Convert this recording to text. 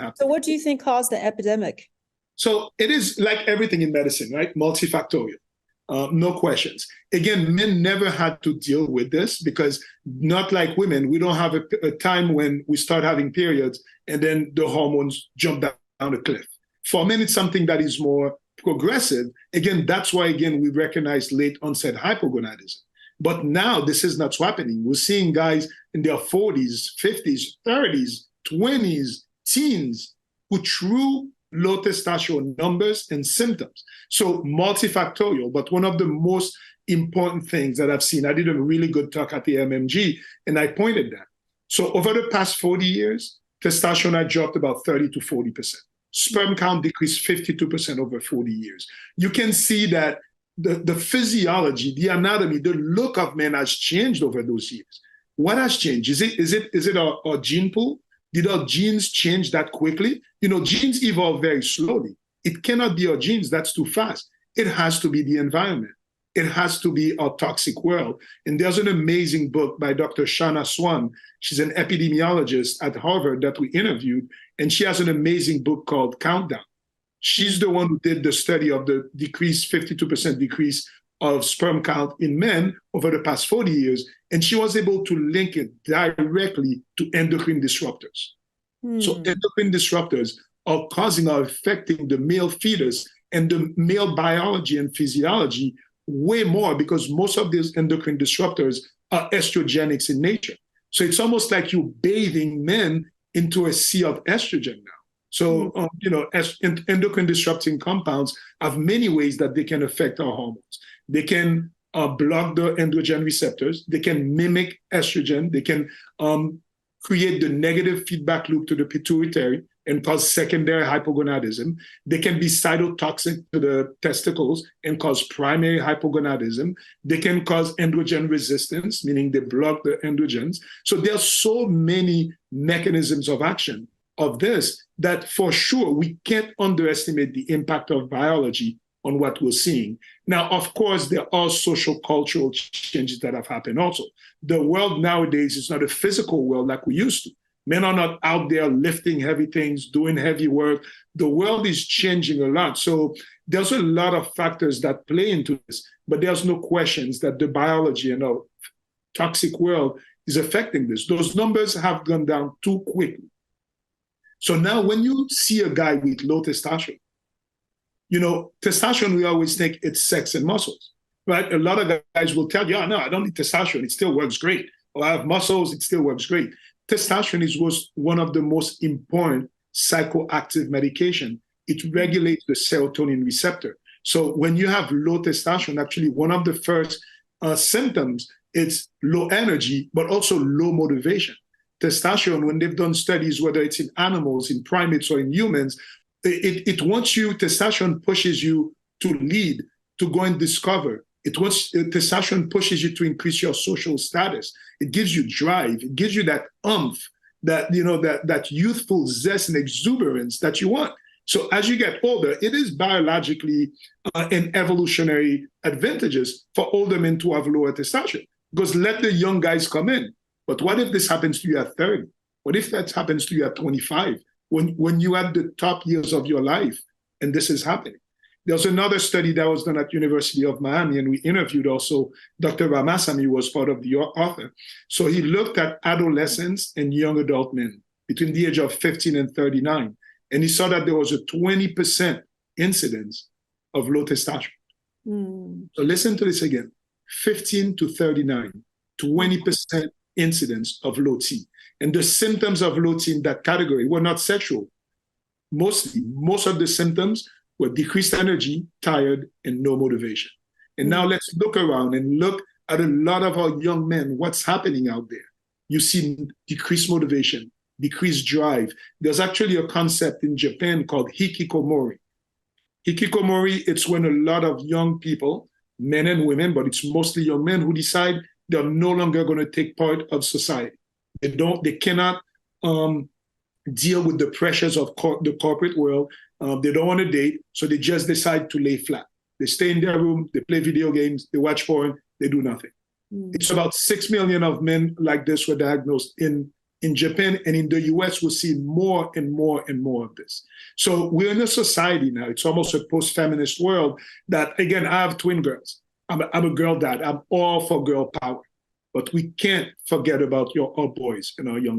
happening. So what do you think caused the epidemic? So it is like everything in medicine, right? Multifactorial. No questions. Again, men never had to deal with this because not like women, we don't have a time when we start having periods and then the hormones jump down a cliff. For men, it's something that is more progressive. Again, that's why, again, we recognize late onset hypogonadism. But now this is not happening. We're seeing guys in their 40s, 50s, 30s, 20s, teens with true low testosterone numbers and symptoms. So multifactorial, but one of the most important things that I've seen, I did a really good talk at the MMG, and I pointed that. So over the past 40 years, testosterone had dropped about 30 to 40%. Sperm count decreased 52% over 40 years. You can see that the physiology, the anatomy, the look of men has changed over those years. What has changed? Is it our gene pool? Did our genes change that quickly? Genes evolve very slowly. It cannot be our genes. That's too fast. It has to be the environment. It has to be our toxic world. And there's an amazing book by Dr. Shana Swan. She's an epidemiologist at Harvard that we interviewed, and she has an amazing book called Countdown. She's the one who did the study of the 52% decrease of sperm count in men over the past 40 years, and she was able to link it directly to endocrine disruptors. So endocrine disruptors are causing or affecting the male fetus and the male biology and physiology way more because most of these endocrine disruptors are estrogenics in nature. So it's almost like you're bathing men into a sea of estrogen now. So, endocrine disrupting compounds have many ways that they can affect our hormones. They can block the androgen receptors. They can mimic estrogen. They can create the negative feedback loop to the pituitary and cause secondary hypogonadism. They can be cytotoxic to the testicles and cause primary hypogonadism. They can cause androgen resistance, meaning they block the androgens. So there are so many mechanisms of action of this that for sure we can't underestimate the impact of biology on what we're seeing. Now, of course, there are social cultural changes that have happened also. The world nowadays is not a physical world like we used to. Men are not out there lifting heavy things, doing heavy work. The world is changing a lot. So there's a lot of factors that play into this, but there's no questions that the biology and our toxic world is affecting this. Those numbers have gone down too quickly. So now when you see a guy with low testosterone, testosterone, we always think it's sex and muscles, right? A lot of guys will tell you, oh, no, I don't need testosterone. It still works great. Or I have muscles. It still works great. Testosterone is one of the most important psychoactive medication. It regulates the serotonin receptor. So when you have low testosterone, actually one of the first symptoms, it's low energy, but also low motivation. Testosterone, when they've done studies, whether it's in animals, in primates, or in humans, it wants you, testosterone pushes you to lead, to go and discover. Testosterone pushes you to increase your social status. It gives you drive. It gives you that oomph, that youthful zest and exuberance that you want. So as you get older, it is biologically and evolutionary advantages for older men to have lower testosterone, because let the young guys come in. But what if this happens to you at 30? What if that happens to you at 25? When you at the top years of your life and this is happening? There's another study that was done at University of Miami, and we interviewed also Dr. Ramasamy, who was part of the author. So he looked at adolescents and young adult men between the age of 15 and 39, and he saw that there was a 20% incidence of low testosterone. So listen to this again, 15 to 39, 20% incidence of low T. And the symptoms of low T in that category were not sexual. Most of the symptoms were decreased energy, tired, and no motivation. And now let's look around and look at a lot of our young men, what's happening out there. You see decreased motivation, decreased drive. There's actually a concept in Japan called hikikomori. Hikikomori, it's when a lot of young people, men and women, but it's mostly young men, who decide they're no longer going to take part of society. They cannot deal with the pressures of the corporate world. They don't want to date, so they just decide to lay flat. They stay in their room, they play video games, they watch porn, they do nothing. It's about 6 million of men like this were diagnosed in In Japan and in the US, we're seeing more and more and more of this. So we're in a society now, it's almost a post-feminist world that, again, I have twin girls. I'm a girl dad. I'm all for girl power. But we can't forget about our boys and our young